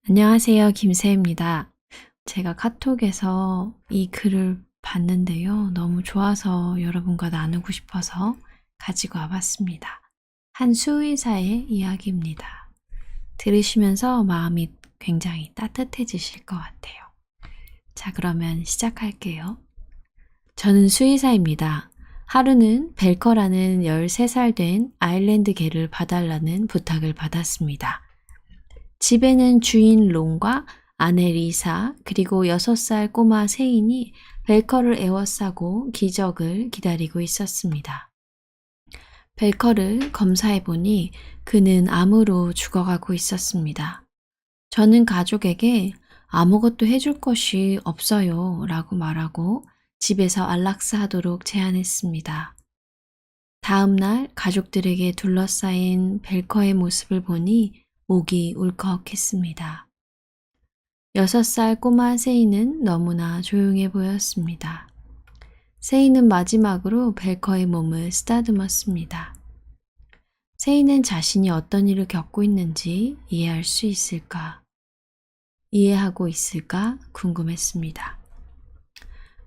안녕하세요. 김새입니다. 제가 카톡에서 이 글을 봤는데요. 너무 좋아서 여러분과 나누고 싶어서 가지고 와봤습니다. 한 수의사의 이야기입니다. 들으시면서 마음이 굉장히 따뜻해지실 것 같아요. 자, 그러면 시작할게요. 저는 수의사입니다. 하루는 벨커라는 13살 된 아일랜드 개를 봐달라는 부탁을 받았습니다. 집에는 주인 론과 아내 리사 그리고 6살 꼬마 세인이 벨커를 에워싸고 기적을 기다리고 있었습니다. 벨커를 검사해보니 그는 암으로 죽어가고 있었습니다. 저는 가족에게 아무것도 해줄 것이 없어요 라고 말하고 집에서 안락사 하도록 제안했습니다. 다음 날 가족들에게 둘러싸인 벨커의 모습을 보니 목이 울컥했습니다. 6살 꼬마 세이는 너무나 조용해 보였습니다. 세이는 마지막으로 벨커의 몸을 쓰다듬었습니다. 세이는 자신이 어떤 일을 겪고 있는지 이해하고 있을까 궁금했습니다.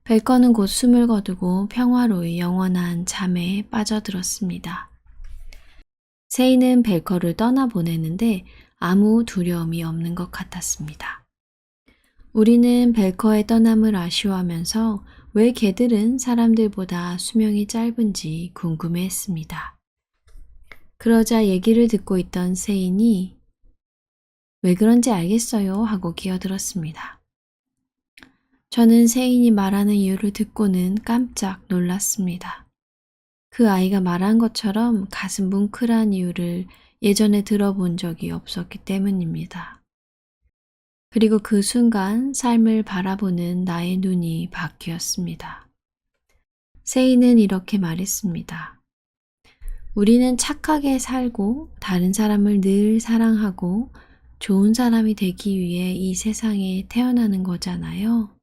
벨커는 곧 숨을 거두고 평화로이 영원한 잠에 빠져들었습니다. 세이는 벨커를 떠나보내는데 아무 두려움이 없는 것 같았습니다. 우리는 벨커의 떠남을 아쉬워하면서 왜 개들은 사람들보다 수명이 짧은지 궁금해했습니다. 그러자 얘기를 듣고 있던 세인이 왜 그런지 알겠어요 하고 끼어들었습니다. 저는 세인이 말하는 이유를 듣고는 깜짝 놀랐습니다. 그 아이가 말한 것처럼 가슴 뭉클한 이유를 예전에 들어본 적이 없었기 때문입니다. 그리고 그 순간 삶을 바라보는 나의 눈이 바뀌었습니다. 세인은 이렇게 말했습니다. 우리는 착하게 살고 다른 사람을 늘 사랑하고 좋은 사람이 되기 위해 이 세상에 태어나는 거잖아요.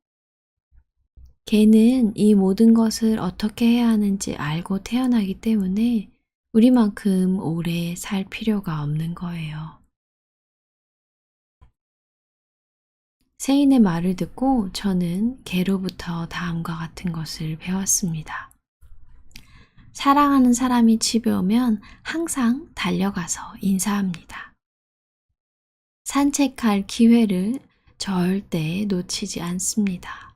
개는 이 모든 것을 어떻게 해야 하는지 알고 태어나기 때문에 우리만큼 오래 살 필요가 없는 거예요. 세인의 말을 듣고 저는 개로부터 다음과 같은 것을 배웠습니다. 사랑하는 사람이 집에 오면 항상 달려가서 인사합니다. 산책할 기회를 절대 놓치지 않습니다.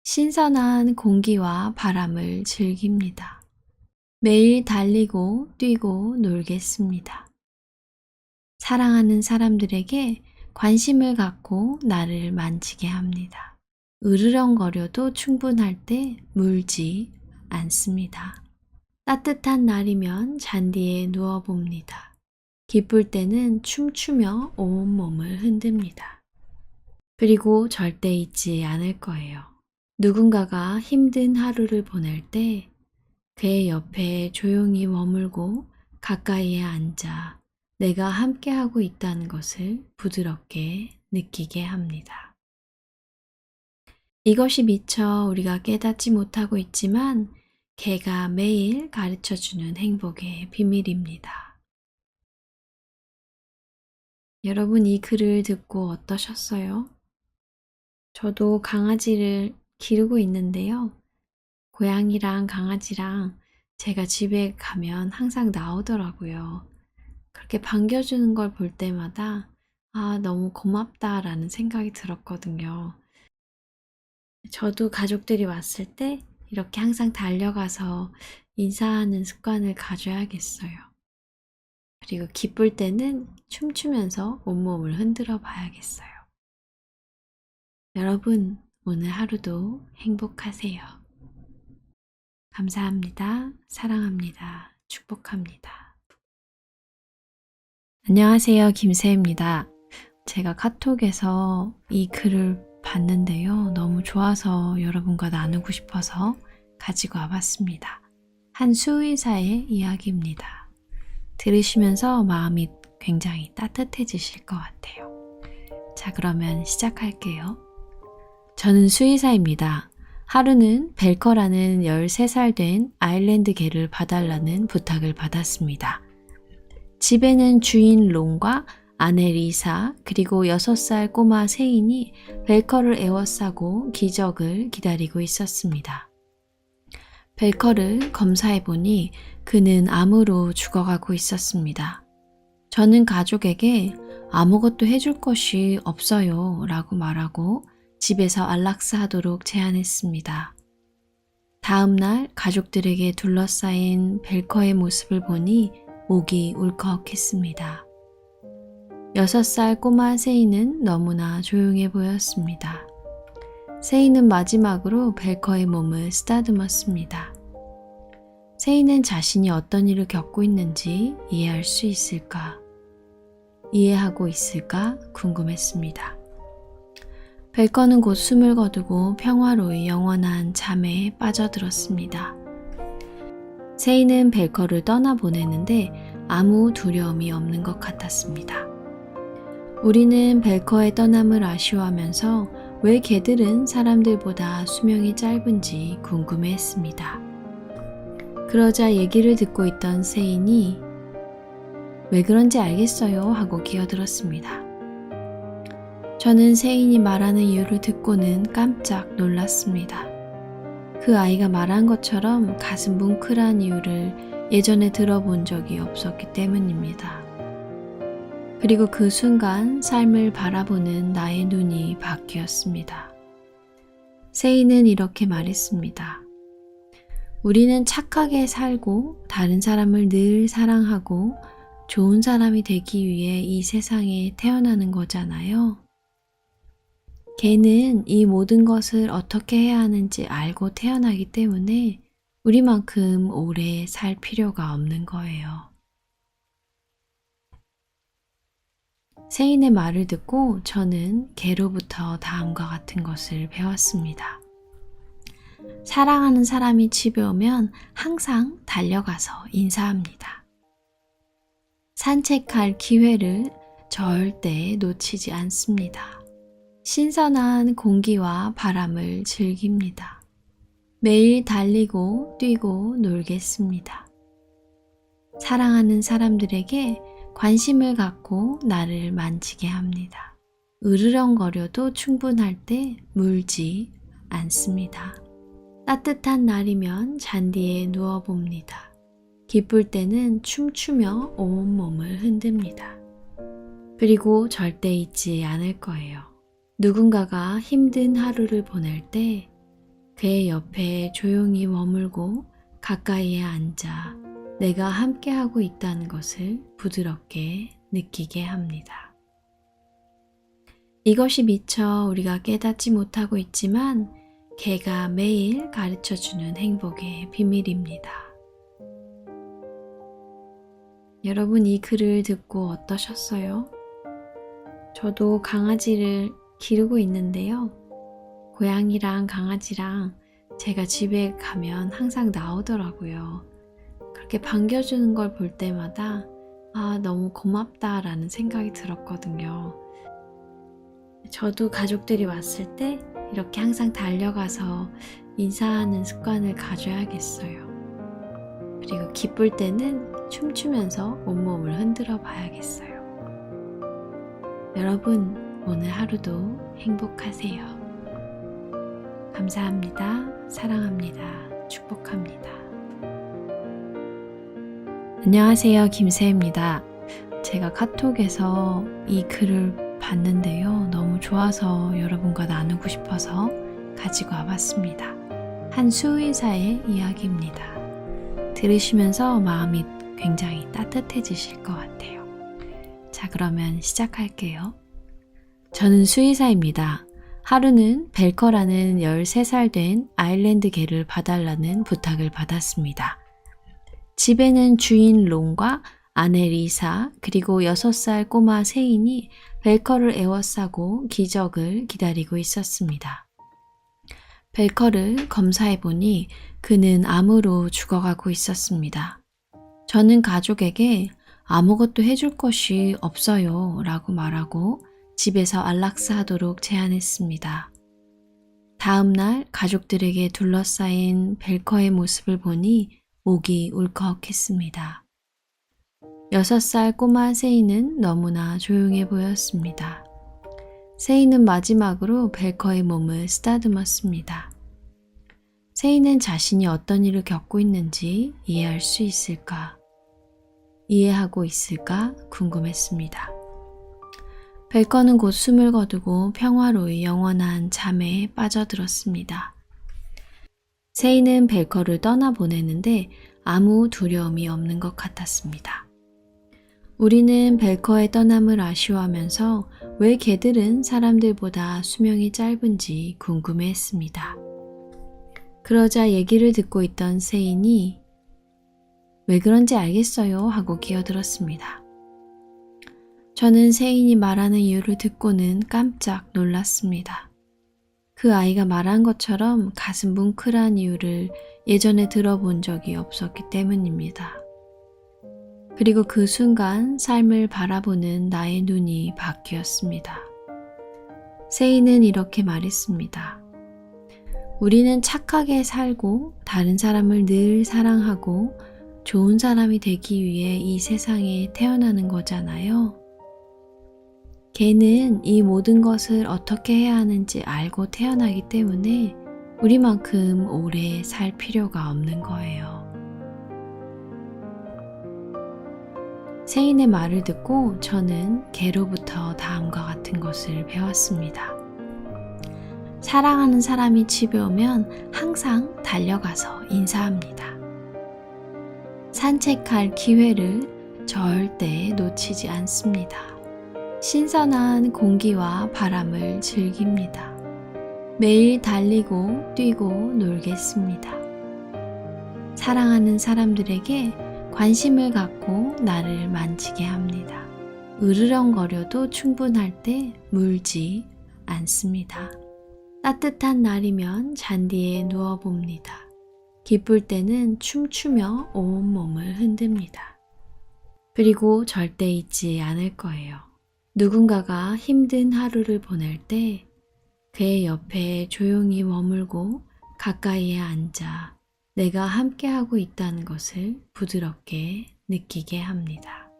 신선한 공기와 바람을 즐깁니다. 매일 달리고 뛰고 놀겠습니다. 사랑하는 사람들에게 관심을 갖고 나를 만지게 합니다. 으르렁거려도 충분할 때 물지 않습니다. 따뜻한 날이면 잔디에 누워봅니다. 기쁠 때는 춤추며 온몸을 흔듭니다. 그리고 절대 잊지 않을 거예요. 누군가가 힘든 하루를 보낼 때 그의 옆에 조용히 머물고 가까이에 앉아 내가 함께하고 있다는 것을 부드럽게 느끼게 합니다. 이것이 미처 우리가 깨닫지 못하고 있지만 개가 매일 가르쳐주는 행복의 비밀입니다. 여러분 이 글을 듣고 어떠셨어요? 저도 강아지를 기르고 있는데요. 고양이랑 강아지랑 제가 집에 가면 항상 나오더라고요. 그렇게 반겨주는 걸 볼 때마다 너무 고맙다라는 생각이 들었거든요. 저도 가족들이 왔을 때 이렇게 항상 달려가서 인사하는 습관을 가져야겠어요. 그리고 기쁠 때는 춤추면서 온몸을 흔들어 봐야겠어요. 여러분, 오늘 하루도 행복하세요. 감사합니다. 사랑합니다. 축복합니다. 안녕하세요. 김새입니다. 제가 카톡에서 이 글을 봤는데요. 너무 좋아서 여러분과 나누고 싶어서 가지고 와봤습니다. 한 수의사의 이야기입니다. 들으시면서 마음이 굉장히 따뜻해지실 것 같아요. 자, 그러면 시작할게요. 저는 수의사입니다. 하루는 벨커라는 13살 된 아일랜드 개를 봐달라는 부탁을 받았습니다. 집에는 주인 론과 아내 리사 그리고 6살 꼬마 세인이 벨커를 에워싸고 기적을 기다리고 있었습니다. 벨커를 검사해보니 그는 암으로 죽어가고 있었습니다. 저는 가족에게 아무것도 해줄 것이 없어요 라고 말하고 집에서 안락사 하도록 제안했습니다. 다음 날 가족들에게 둘러싸인 벨커의 모습을 보니 목이 울컥했습니다. 6살 꼬마 세인은 너무나 조용해 보였습니다. 세인은 마지막으로 벨커의 몸을 쓰다듬었습니다. 세인은 자신이 어떤 일을 겪고 있는지 이해할 수 있을까? 이해하고 있을까 궁금했습니다. 벨커는 곧 숨을 거두고 평화로이 영원한 잠에 빠져들었습니다. 세인은 벨커를 떠나보내는데 아무 두려움이 없는 것 같았습니다. 우리는 벨커의 떠남을 아쉬워하면서 왜 개들은 사람들보다 수명이 짧은지 궁금해했습니다. 그러자 얘기를 듣고 있던 세인이 왜 그런지 알겠어요 하고 기어들었습니다. 저는 세인이 말하는 이유를 듣고는 깜짝 놀랐습니다. 그 아이가 말한 것처럼 가슴 뭉클한 이유를 예전에 들어본 적이 없었기 때문입니다. 그리고 그 순간 삶을 바라보는 나의 눈이 바뀌었습니다. 세인은 이렇게 말했습니다. 우리는 착하게 살고 다른 사람을 늘 사랑하고 좋은 사람이 되기 위해 이 세상에 태어나는 거잖아요. 개는 이 모든 것을 어떻게 해야 하는지 알고 태어나기 때문에 우리만큼 오래 살 필요가 없는 거예요. 세인의 말을 듣고 저는 개로부터 다음과 같은 것을 배웠습니다. 사랑하는 사람이 집에 오면 항상 달려가서 인사합니다. 산책할 기회를 절대 놓치지 않습니다. 신선한 공기와 바람을 즐깁니다. 매일 달리고 뛰고 놀겠습니다. 사랑하는 사람들에게 관심을 갖고 나를 만지게 합니다. 으르렁거려도 충분할 때 물지 않습니다. 따뜻한 날이면 잔디에 누워봅니다. 기쁠 때는 춤추며 온몸을 흔듭니다. 그리고 절대 잊지 않을 거예요. 누군가가 힘든 하루를 보낼 때 그의 옆에 조용히 머물고 가까이에 앉아 내가 함께하고 있다는 것을 부드럽게 느끼게 합니다. 이것이 미처 우리가 깨닫지 못하고 있지만 개가 매일 가르쳐주는 행복의 비밀입니다. 여러분 이 글을 듣고 어떠셨어요? 저도 강아지를 기르고 있는데요. 고양이랑 강아지랑 제가 집에 가면 항상 나오더라고요. 그렇게 반겨주는 걸 볼 때마다 너무 고맙다라는 생각이 들었거든요. 저도 가족들이 왔을 때 이렇게 항상 달려가서 인사하는 습관을 가져야겠어요. 그리고 기쁠 때는 춤추면서 온몸을 흔들어 봐야겠어요. 여러분, 오늘 하루도 행복하세요. 감사합니다. 사랑합니다. 축복합니다. 안녕하세요. 김새입니다. 제가 카톡에서 이 글을 봤는데요. 너무 좋아서 여러분과 나누고 싶어서 가지고 와봤습니다. 한 수의사의 이야기입니다. 들으시면서 마음이 굉장히 따뜻해지실 것 같아요. 자, 그러면 시작할게요. 저는 수의사입니다. 하루는 벨커라는 13살 된 아일랜드 개를 봐달라는 부탁을 받았습니다. 집에는 주인 론과 아내 리사 그리고 6살 꼬마 세인이 벨커를 에워싸고 기적을 기다리고 있었습니다. 벨커를 검사해보니 그는 암으로 죽어가고 있었습니다. 저는 가족에게 아무것도 해줄 것이 없어요 라고 말하고 집에서 안락사 하도록 제안했습니다. 다음 날 가족들에게 둘러싸인 벨커의 모습을 보니 목이 울컥했습니다. 6살 꼬마 세이는 너무나 조용해 보였습니다. 세이는 마지막으로 벨커의 몸을 쓰다듬었습니다. 세이는 자신이 어떤 일을 겪고 있는지 이해할 수 있을까? 이해하고 있을까? 궁금했습니다. 벨커는 곧 숨을 거두고 평화로이 영원한 잠에 빠져들었습니다. 세이는 벨커를 떠나보내는데 아무 두려움이 없는 것 같았습니다. 우리는 벨커의 떠남을 아쉬워하면서 왜 개들은 사람들보다 수명이 짧은지 궁금해했습니다. 그러자 얘기를 듣고 있던 세인이 왜 그런지 알겠어요 하고 기어들었습니다. 저는 세인이 말하는 이유를 듣고는 깜짝 놀랐습니다. 그 아이가 말한 것처럼 가슴 뭉클한 이유를 예전에 들어본 적이 없었기 때문입니다. 그리고 그 순간 삶을 바라보는 나의 눈이 바뀌었습니다. 세이는 이렇게 말했습니다. 우리는 착하게 살고 다른 사람을 늘 사랑하고 좋은 사람이 되기 위해 이 세상에 태어나는 거잖아요. 개는 이 모든 것을 어떻게 해야 하는지 알고 태어나기 때문에 우리만큼 오래 살 필요가 없는 거예요. 세인의 말을 듣고 저는 개로부터 다음과 같은 것을 배웠습니다. 사랑하는 사람이 집에 오면 항상 달려가서 인사합니다. 산책할 기회를 절대 놓치지 않습니다. 신선한 공기와 바람을 즐깁니다. 매일 달리고 뛰고 놀겠습니다. 사랑하는 사람들에게 관심을 갖고 나를 만지게 합니다. 으르렁거려도 충분할 때 물지 않습니다. 따뜻한 날이면 잔디에 누워봅니다. 기쁠 때는 춤추며 온몸을 흔듭니다. 그리고 절대 잊지 않을 거예요. 누군가가 힘든 하루를 보낼 때 그의 옆에 조용히 머물고 가까이에 앉아 내가 함께하고 있다는 것을 부드럽게 느끼게 합니다.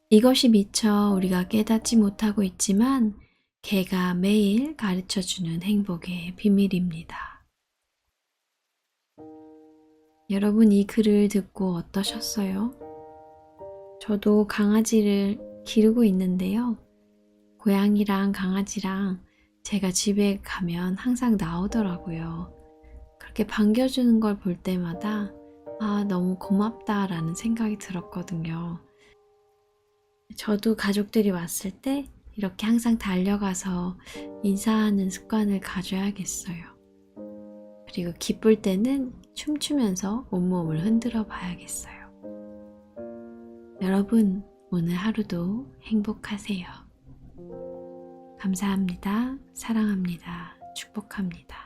이것이 미처 우리가 깨닫지 못하고 있지만 개가 매일 가르쳐주는 행복의 비밀입니다. 여러분 이 글을 듣고 어떠셨어요? 저도 강아지를 기르고 있는데요. 고양이랑 강아지랑 제가 집에 가면 항상 나오더라고요. 그렇게 반겨주는 걸 볼 때마다 너무 고맙다라는 생각이 들었거든요. 저도 가족들이 왔을 때 이렇게 항상 달려가서 인사하는 습관을 가져야겠어요. 그리고 기쁠 때는 춤추면서 온몸을 흔들어 봐야겠어요. 여러분, 오늘 하루도 행복하세요. 감사합니다. 사랑합니다. 축복합니다.